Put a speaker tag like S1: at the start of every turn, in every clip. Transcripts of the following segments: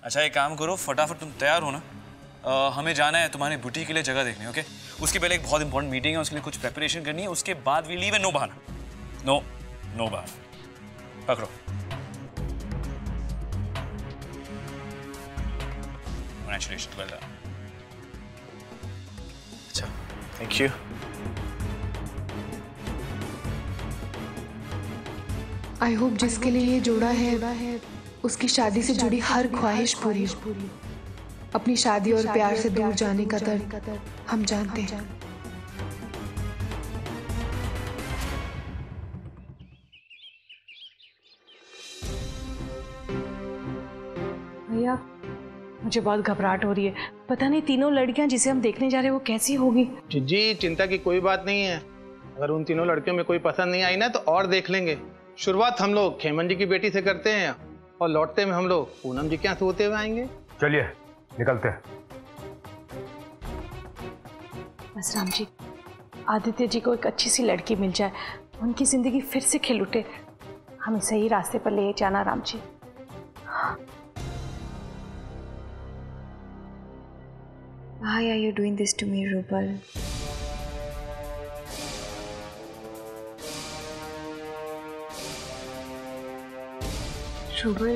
S1: अच्छा एक काम करो, फटाफट तुम तैयार हो ना, हमें जाना है तुम्हारे बुटीक के लिए जगह देखने, ओके? उसके पहले एक बहुत इंपॉर्टेंट मीटिंग है, उसके लिए कुछ प्रेपरेशन करनी है, उसके बाद वी लीव है। नो बहाना, नो बहाना। पकड़ो। Congratulations, well done.
S2: अच्छा, थैंक यू।
S3: आई होप जिसके लिए ये जोड़ा है उसकी शादी से जुड़ी हर ख्वाहिश पूरी। अपनी शादी और प्यार से दूर जाने का दर्द हम जानते हैं।
S4: भैया मुझे बहुत घबराहट हो रही है। पता नहीं तीनों लड़कियां जिसे हम देखने जा रहे हैं वो कैसी होगी।
S5: जी चिंता की कोई बात नहीं है। अगर उन तीनों लड़कियों में कोई पसंद नहीं आई ना तो और देख लेंगे। शुरुआत हम लोग खेमन जी की बेटी से करते हैं और लौटते में हम लोग पूनम जी के यहाँ से होते हुए आएंगे।
S6: चलिए निकलते हैं।
S4: बस राम जी, आदित्य जी को एक अच्छी सी लड़की मिल जाए, उनकी जिंदगी फिर से खिल उठे। हमें सही रास्ते पर ले जाना Ram ji.
S7: Why are you doing this to me, Rupal? Rupal,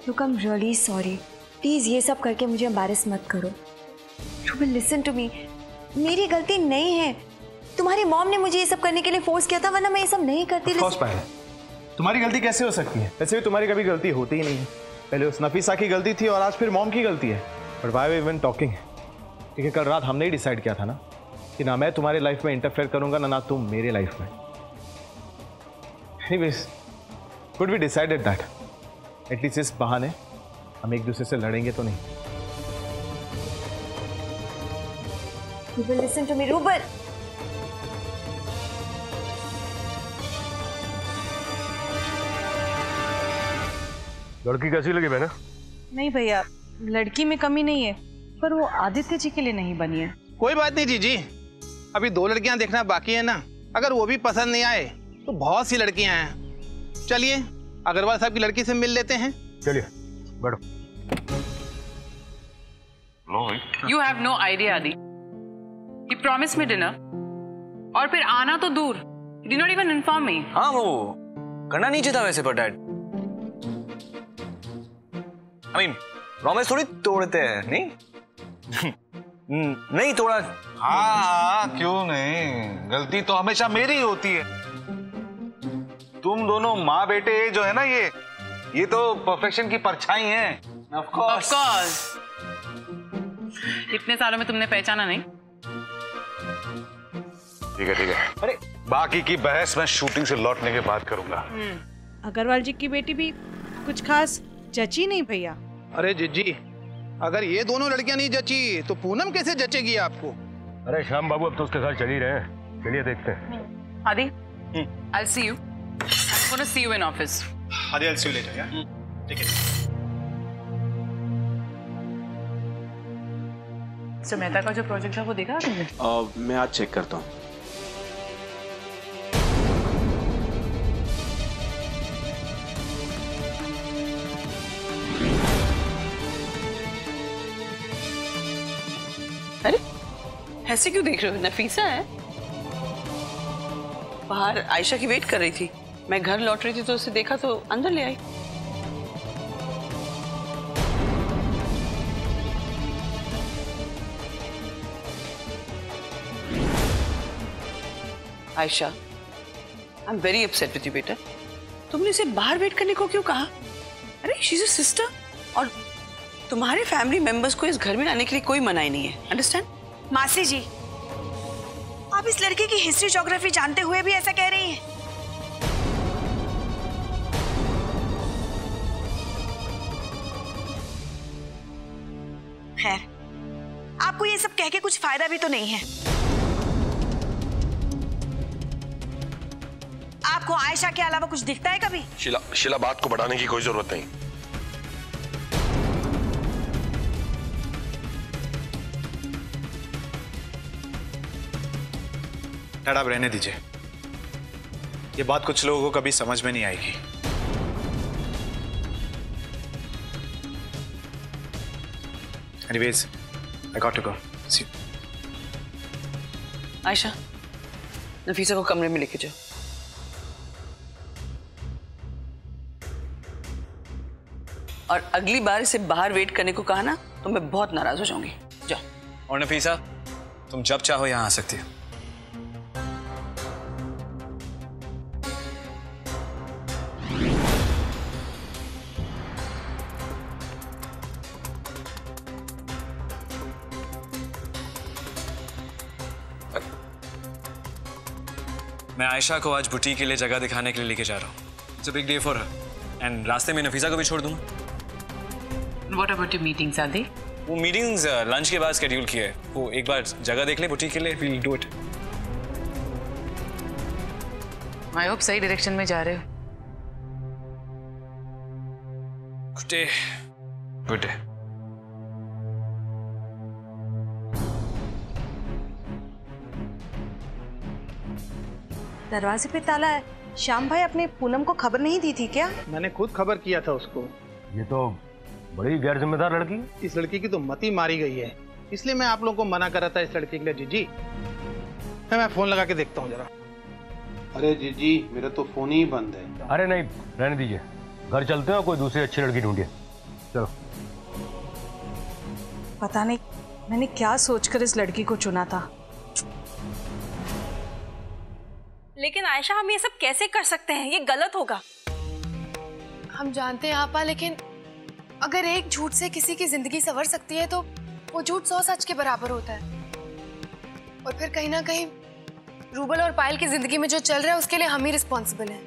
S7: look, I'm really sorry. Please ये सब करके मुझे embarrass मत करो। Rupal, listen to me. मेरी गलती नहीं है। तुम्हारी मॉम ने मुझे ये सब करने के लिए फोर्स किया था, वरना मैं ये सब नहीं करती।
S2: तुम्हारी गलती कैसे हो सकती है? वैसे भी तुम्हारी कभी गलती होती ही नहीं है। पहले उस नफीसा की गलती थी और आज फिर मॉम की गलती है। But why we even talking? क्योंकि कल रात हमने ही डिसाइड किया था ना कि ना मैं तुम्हारी लाइफ में इंटरफेयर करूंगा ना तुम मेरे लाइफ में। Anyways, could we decided that at least इस बहाने हम एक दूसरे से लड़ेंगे तो नहीं।
S7: Rupal, listen to me, Rupal.
S6: लड़की कैसी लगी बहना?
S4: नहीं भैया, लड़की में कमी नहीं है, पर वो आदित्य जी के लिए नहीं बनी है।
S5: कोई बात नहीं जीजी, अभी 2 लड़कियां देखना बाकी है ना। अगर वो भी पसंद नहीं आए तो बहुत सी लड़कियां हैं। चलिए अग्रवाल साहब की लड़की से मिल लेते हैं।
S6: चलिए बैठो।
S8: You have no idea, Adi. He promised me dinner, और फिर आना तो दूर, he did not even inform me.
S1: हाँ वो करना नहीं चाहिए था वैसे, पर डैड I mean, प्रॉमिस थोड़ी तोड़ते हैं, नहीं? नहीं तोड़ा।
S9: हाँ, क्यों नहीं? गलती तो हमेशा मेरी होती है। तुम दोनों माँ बेटे जो है ना, ये तो परफेक्शन की परछाई हैं। Of course.
S8: इतने सालों में तुमने पहचाना नहीं?
S9: ठीक है। अरे बाकी की बहस मैं शूटिंग से लौटने के बाद करूंगा।
S4: अग्रवाल जी की बेटी भी कुछ खास जची नहीं भैया।
S5: अरे जीजी, अगर ये दोनों लड़कियां नहीं जची तो पूनम कैसे जचेगी आपको?
S6: अरे श्याम बाबू, अब तो उसके साथ चल ही रहे हैं। चलिए देखते हैं।
S8: आदि, I'll see you. I'm gonna see you in office.
S2: आदि, I'll see you later, yeah? ठीक है।
S8: तो मेहता का जो प्रोजेक्ट था वो देखा आपने?
S10: मैं आज चेक करता हूँ।
S8: अरे ऐसे क्यों देख रहे हो? नफीसा है। बाहर आयशा की वेट कर रही थी, मैं घर लौट रही थी तो उसे देखा तो अंदर ले आई। Ayesha, I am very upset with you बेटा। तुमने इसे बाहर वेट करने को क्यों कहा? अरे शी इज अ सिस्टर, और तुम्हारे फैमिली मेंबर्स को इस घर में आने के लिए कोई मनाही नहीं है। अंडरस्टैंड?
S11: मासी जी, आप इस लड़के की हिस्ट्री ज्योग्राफी जानते हुए भी ऐसा कह रही हैं? खैर, आपको ये सब कह के कुछ फायदा भी तो नहीं है। आपको आयशा के अलावा कुछ दिखता है कभी?
S12: शीला, बात को बढ़ाने की कोई जरूरत नहीं।
S2: डैड, आप रहने दीजिए। ये बात कुछ लोगों को कभी समझ में नहीं आएगी।
S1: Anyways, I got to go. See you.
S8: Ayesha, Nafisa को कमरे में लेके जाओ। और अगली बार इसे बाहर वेट करने को कहा ना तो मैं बहुत नाराज हो जाऊंगी। जाओ।
S1: और नफीसा, तुम जब चाहो यहाँ आ सकती हो। मैं आयशा को आज बुटीक के लिए जगह दिखाने के लिए लेके जा रहा हूँ। It's a big day for her and रास्ते में नफीसा को भी छोड़ दूंगा।
S8: What about your meetings, Adi?
S1: वो मीटिंग्स लंच के बाद शेड्यूल किए है। वो एक बार जगह देख ले बुटीक के लिए, we'll do it.
S8: I hope सही डायरेक्शन में जा रहे हो।
S1: Good day. Good day.
S11: दरवाजे पे ताला है। श्याम भाई अपने पूनम को खबर नहीं दी थी क्या?
S5: मैंने खुद खबर किया था उसको।
S6: ये तो बड़ी गैर जिम्मेदार लड़की।
S5: इस लड़की की तो मती मारी गई है, इसलिए मैं आप लोगों को मना कर रहा था इस लड़की के लिए। जीजी, मैं फोन लगा के देखता हूँ जरा।
S10: अरे जीजी, मेरा तो फोन ही बंद है।
S6: अरे नहीं, रहने दीजिए, घर चलते हैं, कोई दूसरी अच्छी लड़की ढूंढिए। चलो।
S4: पता नहीं मैंने क्या सोचकर इस लड़की को चुना था।
S7: लेकिन आयशा, हम ये सब कैसे कर सकते हैं? ये गलत होगा।
S3: हम जानते हैं आपा, लेकिन अगर एक झूठ से किसी की जिंदगी संवर सकती है तो वो झूठ 100 सच के बराबर होता है। और फिर कहीं ना कहीं रूबल और पायल की जिंदगी में जो चल रहा है उसके लिए हम ही रिस्पॉन्सिबल हैं।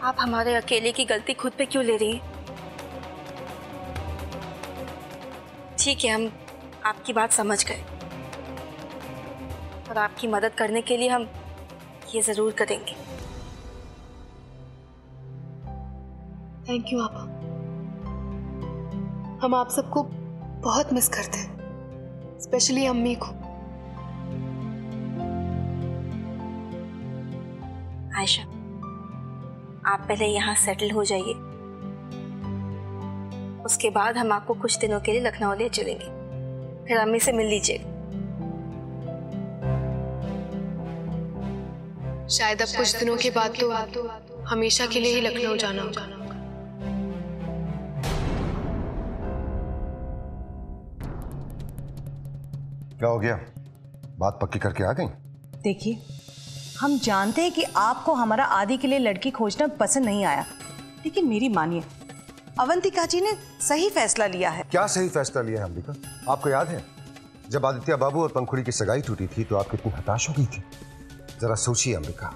S7: आप हमारे अकेले की गलती खुद पे क्यों ले रही हैं? ठीक है, हम आपकी बात समझ गए और आपकी मदद करने के लिए हम ये जरूर करेंगे।
S3: थैंक यू आपा। हम आप सबको बहुत मिस करते हैं, स्पेशली अम्मी को।
S7: आयशा, आप पहले यहाँ सेटल हो जाइए, उसके बाद हम आपको कुछ दिनों के लिए लखनऊ ले चलेंगे। फिर अम्मी से मिल लीजिए।
S3: शायद अब कुछ दिनों के बाद तो हमेशा के लिए ही लखनऊ जाना होगा।
S12: क्या हो गया? बात पक्की करके आ गई?
S11: देखिए, हम जानते हैं कि आपको हमारा आदि के लिए लड़की खोजना पसंद नहीं आया, लेकिन मेरी मानिए, अवंतिका जी ने सही फैसला लिया है।
S12: क्या सही फैसला लिया है अंबिका? आपको याद है जब आदित्य बाबू और पंखुड़ी की सगाई टूटी थी तो आप कितनी हताश हो गई थी? जरा सोचिए अंबिका,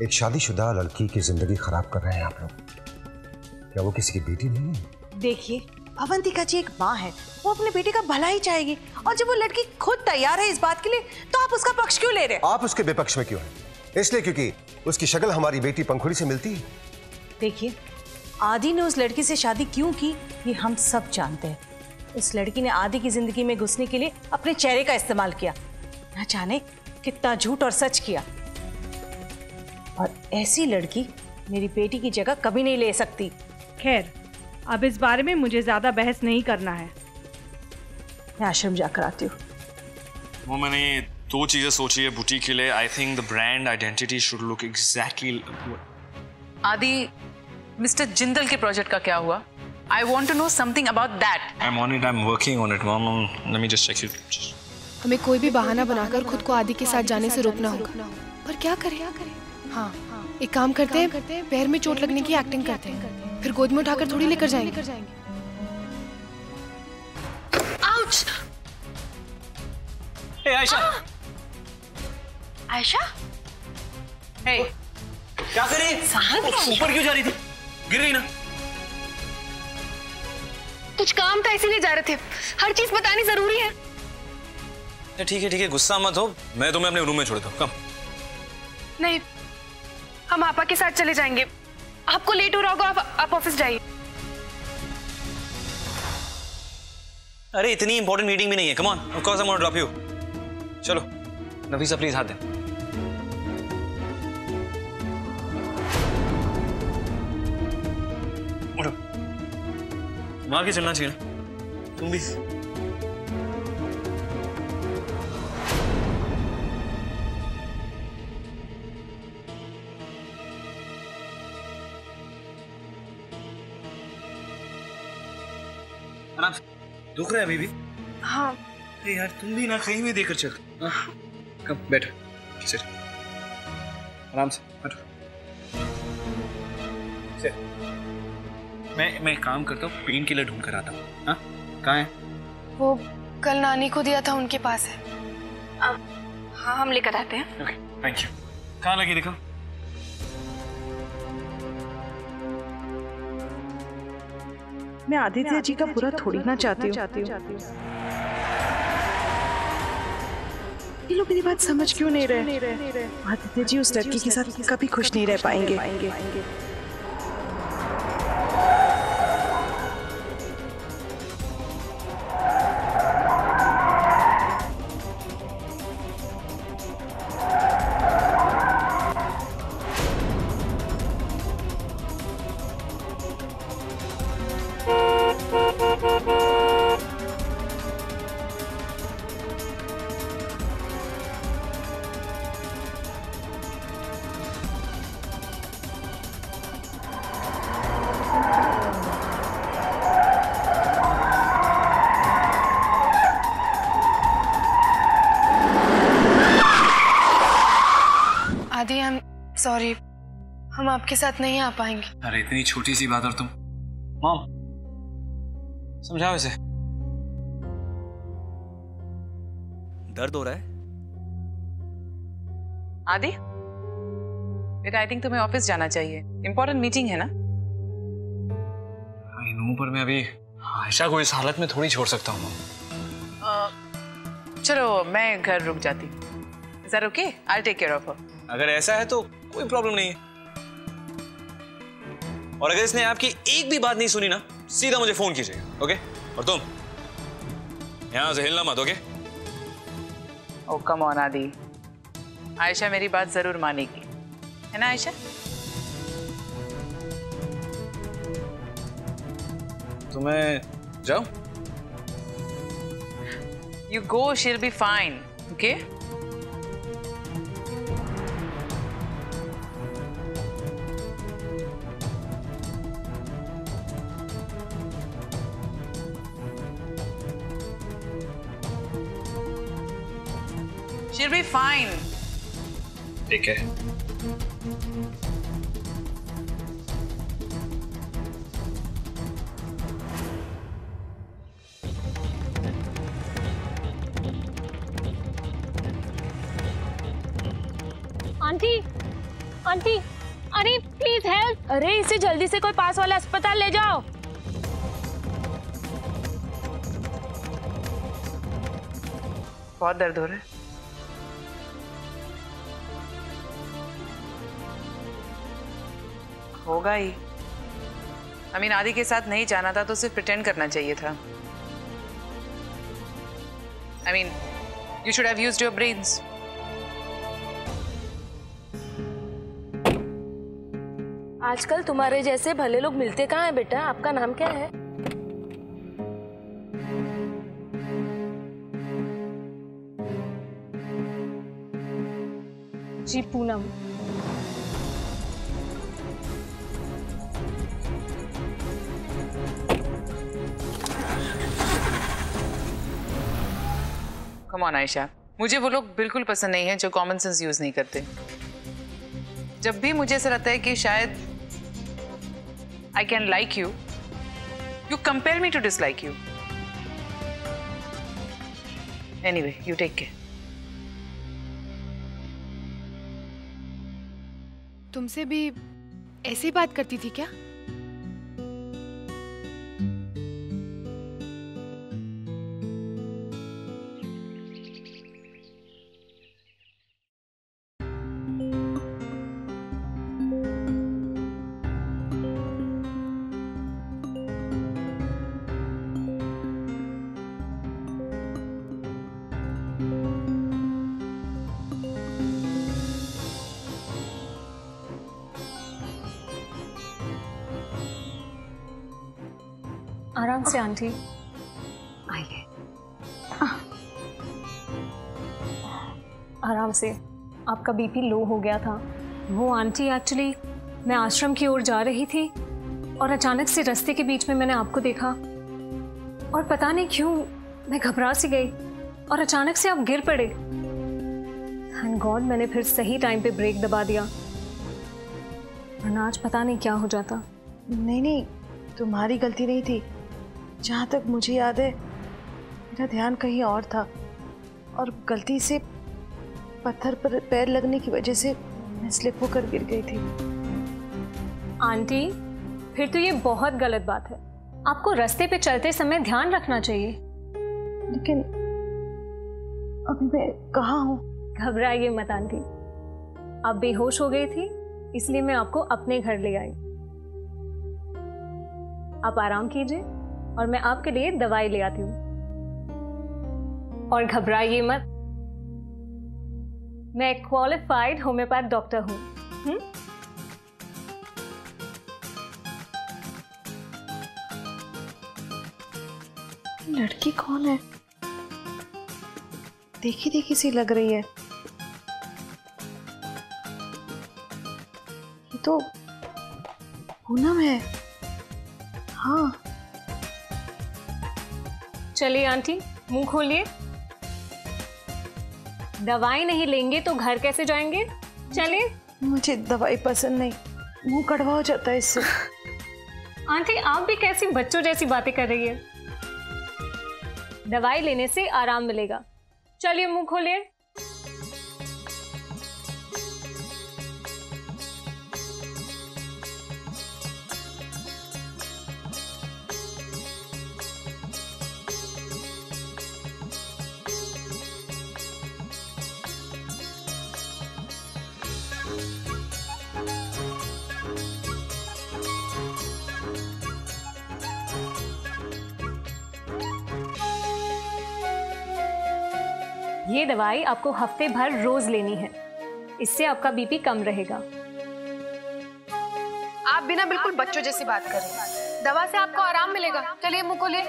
S12: एक शादीशुदा लड़की की जिंदगी खराब कर रहे हैं आप लोग। क्या वो किसी की बेटी नहीं है?
S11: देखिए, अवंतिका जी एक माँ है, वो अपने बेटे का भला ही चाहेगी, और जब वो लड़की खुद तैयार है इस बात के लिए तो आप उसका पक्ष क्यों ले रहे हैं?
S12: आप उसके विपक्ष में क्यों हैं? इसलिए क्योंकि उसकी शक्ल हमारी बेटी पंखुड़ी से मिलती है।
S11: देखिए, आदि ने उस लड़की से शादी क्यों की ये हम सब जानते हैं। उस लड़की ने आदि की जिंदगी में घुसने के लिए अपने चेहरे का इस्तेमाल किया, न जाने कितना झूठ और सच किया। और ऐसी लड़की मेरी बेटी की जगह कभी नहीं ले सकती।
S4: खैर, अब इस बारे में मुझे ज्यादा बहस नहीं करना है।
S11: मैं आश्रम जाकर आती हूँ।
S1: वो मैंने 2 चीजें सोची है बुटीक के लिए। I think the brand identity should look exactly.
S8: आदि, मिस्टर जिंदल के प्रोजेक्ट का क्या हुआ? I want to know something about that.
S1: I'm on it. I'm working on it, Mom. Let me just check it.
S3: हमें कोई भी बहाना बनाकर खुद को आदि के साथ जाने से रोकना होगा। पर क्या करें? हाँ, एक काम करते हैं, पैर में चोट लगने की एक्टिंग करते हैं, फिर गोद में उठाकर थोड़ी लेकर जाएंगे। Ouch!
S1: Hey, Ayesha!
S7: Ayesha?
S8: Hey,
S1: क्या कर रही है? ऊपर क्यों जा रही थी? गिर रही ना?
S3: कुछ काम था इसीलिए जा रहे थे। हर चीज बतानी जरूरी है।
S1: ठीक है, गुस्सा मत हो। मैं तुम्हें अपने रूम में छोड़ देता हूँ। कम।
S3: नहीं, हम आपा के साथ चले जाएंगे। आपको लेट हो रहा होगा, आप ऑफिस जाइए।
S1: अरे इतनी इंपॉर्टेंट मीटिंग भी नहीं है। Come on, of course I want to drop you. चलो, नफीसा प्लीज हाथ दे। वहां के चलना चाहिए ना, तुम भी। आराम से, दुख रहा है अभी भी?
S3: हाँ।
S1: अरे यार तुम भी ना कहीं भी देकर चल। कम बैठो, सिट, आराम से बैठो। मैं काम करता हूँ, पेन किलर ढूंढ कर आता हूँ। हाँ, कहाँ है?
S3: वो कल नानी को दिया था, उनके पास है। हाँ, हम लेकर आते हैं।
S1: Okay, thank you. कहाँ लगी दिखा?
S4: मैं आदित्य जी का बुरा थोड़ी ना चाहती हूँ। ये लोग मेरी बात समझ क्यों नहीं रहे? आदित्य जी उस लड़की के साथ कभी खुश नहीं रह पाएंगे।
S3: आदि, आई एम सॉरी, हम आपके साथ नहीं आ पाएंगे।
S1: अरे इतनी छोटी सी बात और तुम। मॉम, समझाओ इसे। दर्द हो रहा है?
S13: आदि बेटा, आई थिंक तुम्हें ऑफिस जाना चाहिए, इंपॉर्टेंट मीटिंग है ना।
S1: आई नो, पर मैं अभी आयशा को इस हालत में थोड़ी छोड़ सकता हूँ।
S13: चलो मैं घर रुक जाती हूँ। Is that okay? I will take care of her.
S1: अगर ऐसा है तो कोई प्रॉब्लम नहीं है, और अगर इसने आपकी एक भी बात नहीं सुनी ना, सीधा मुझे फोन कीजिएगा, ओके? और तुम यहां से हिलना मत, ओके?
S13: ओ कम ऑन आदि, आयशा मेरी बात जरूर मानेगी, है ना आयशा?
S1: तो मैं जाऊं?
S13: You go, she'll be fine, okay? She'll be fine.
S1: ठीक है।
S14: आंटी, आंटी, अरे प्लीज हेल्प। अरे इसे जल्दी से कोई पास वाले अस्पताल ले जाओ।
S13: बहुत दर्द हो रहा है। होगा ही। I mean, आदि के साथ नहीं जाना था तो सिर्फ प्रिटेंड करना चाहिए था। I mean, you should have used your brains.
S14: आजकल तुम्हारे जैसे भले लोग मिलते कहाँ हैं बेटा? आपका नाम क्या है? जी पूनम।
S13: Come on आयशा, मुझे वो लोग बिल्कुल पसंद नहीं है जो कॉमन सेंस यूज नहीं करते। जब भी मुझे ऐसा लगता है कि शायद I can like you, you compel me to dislike you. Anyway, you take care.
S3: तुमसे भी ऐसी बात करती थी क्या?
S14: आराम से आंटी।
S4: आइए।
S14: आराम से। आपका बीपी लो हो गया था। वो आंटी एक्चुअली मैं आश्रम की ओर जा रही थी और अचानक से रास्ते के बीच में मैंने आपको देखा और पता नहीं क्यों मैं घबरा सी गई और अचानक से आप गिर पड़े। थैंक गॉड मैंने फिर सही टाइम पे ब्रेक दबा दिया, वरना आज पता नहीं क्या हो जाता।
S4: नहीं, तुम्हारी गलती नहीं थी। जहाँ तक मुझे याद है मेरा ध्यान कहीं और था और गलती से पत्थर पर पैर लगने की वजह से मैं स्लिप होकर गिर गई थी।
S14: आंटी फिर तो ये बहुत गलत बात है। आपको रास्ते पे चलते समय ध्यान रखना चाहिए।
S4: लेकिन अभी मैं कहाँ हूँ?
S14: घबराइए मत आंटी, आप बेहोश हो गई थी इसलिए मैं आपको अपने घर ले आई। आप आराम कीजिए और मैं आपके लिए दवाई ले आती हूँ। और घबराइए मत, मैं एक क्वालिफाइड होम्योपैथ डॉक्टर हूँ।
S4: लड़की कौन है? देखी देखी सी लग रही है। ये तो पूनम है। हाँ।
S14: चलिए आंटी मुंह खोलिए। दवाई नहीं लेंगे तो घर कैसे जाएंगे? चलिए।
S4: मुझे दवाई पसंद नहीं, मुंह कड़वा हो जाता है इससे।
S14: आंटी आप भी कैसी बच्चों जैसी बातें कर रही है। दवाई लेने से आराम मिलेगा। चलिए मुंह खोलिए। ये दवाई आपको हफ्ते भर रोज लेनी है, इससे आपका बीपी कम रहेगा।
S3: आप बिना बिल्कुल बच्चों जैसी बात कर रही हैं। दवा से आपको आराम मिलेगा। चलिए मुंह खोलिए।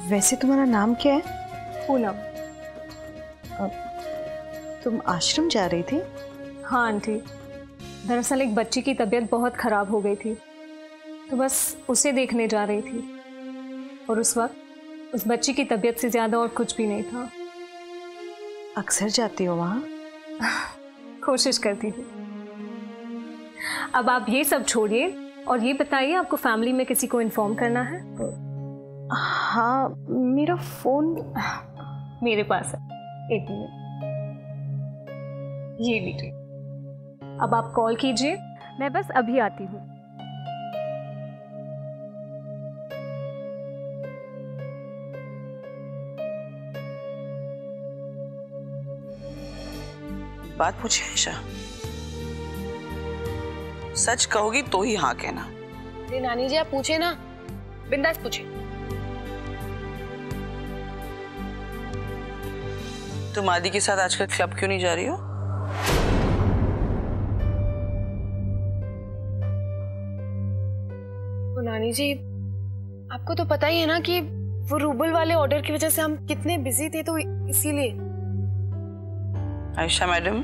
S4: वैसे तुम्हारा नाम क्या है?
S14: पूनम।
S4: तुम आश्रम जा रही थी?
S14: हाँ आंटी, दरअसल एक बच्ची की तबीयत बहुत खराब हो गई थी तो बस उसे देखने जा रही थी और उस वक्त उस बच्ची की तबीयत से ज़्यादा और कुछ भी नहीं था।
S4: अक्सर जाती हो वहाँ?
S14: कोशिश करती हूँ। अब आप ये सब छोड़िए और ये बताइए आपको फैमिली में किसी को इन्फॉर्म करना है?
S4: हाँ, मेरा फ़ोन
S14: मेरे पास है। एक मिनट, ये लीजिए। अब आप कॉल कीजिए, मैं बस अभी आती हूँ।
S8: बात पूछे आयशा, सच कहोगी तो ही हाँ कहना।
S3: अरे नानी जी आप पूछे ना, बिंदास पूछे।
S8: तुम आदि के साथ आजकल क्लब क्यों नहीं जा रही हो?
S3: नानी जी आपको तो पता ही है ना कि वो रूबल वाले ऑर्डर की वजह से हम कितने बिजी थे, तो इसीलिए।
S8: आयशा मैडम,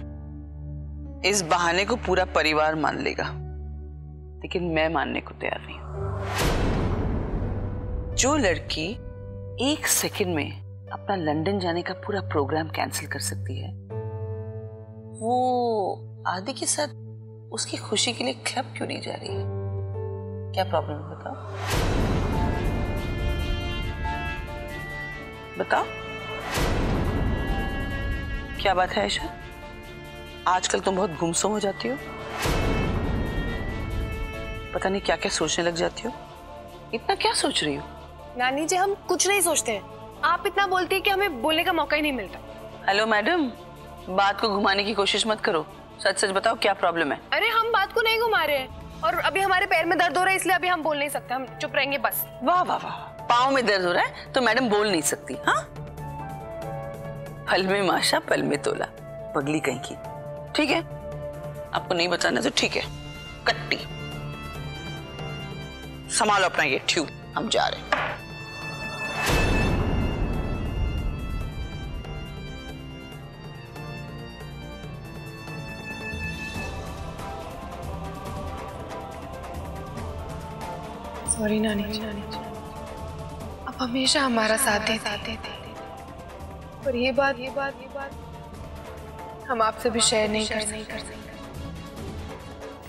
S8: इस बहाने को पूरा परिवार मान लेगा, लेकिन मैं मानने को तैयार नहीं हूं। जो लड़की एक सेकंड में अपना लंदन जाने का पूरा प्रोग्राम कैंसिल कर सकती है, वो आदि के साथ उसकी खुशी के लिए क्लब क्यों नहीं जा रही है? क्या प्रॉब्लम है बताओ? बताओ क्या बात है आयशा? आजकल तुम बहुत गुमसुम हो जाती हो, पता नहीं क्या क्या सोचने लग जाती हो। इतना क्या सोच रही हो?
S3: नानी जी हम कुछ नहीं सोचते हैं, आप इतना बोलती है कि हमें बोलने का मौका ही नहीं मिलता।
S8: हेलो मैडम, बात को घुमाने की कोशिश मत करो, सच सच बताओ क्या प्रॉब्लम है?
S3: अरे हम बात को नहीं घुमा रहे हैं और अभी हमारे पैर में दर्द हो रहा है इसलिए अभी हम बोल नहीं सकते, हम चुप रहेंगे बस।
S8: वाह वाह वाह, पाँव में दर्द हो रहा है तो मैडम बोल नहीं सकती। हाँ, फल में माशा पल में तोला, पगली कहीं की। ठीक है, आपको नहीं बताना तो ठीक है, कट्टी संभालो अपना ये ट्यूब, हम जा रहे हैं।
S3: सॉरी नानी, अब हमेशा हमारा साथ देते थे, पर ये बात हम आपसे भी शेयर नहीं कर सकते।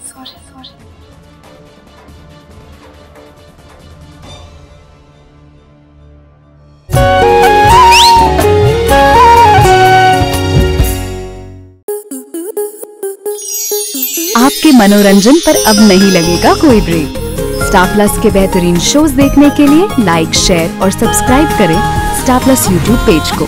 S3: सॉरी।
S15: आपके मनोरंजन पर अब नहीं लगेगा कोई ब्रेक। स्टार प्लस के बेहतरीन शोज देखने के लिए लाइक, शेयर और सब्सक्राइब करें स्टार प्लस यूट्यूब पेज को।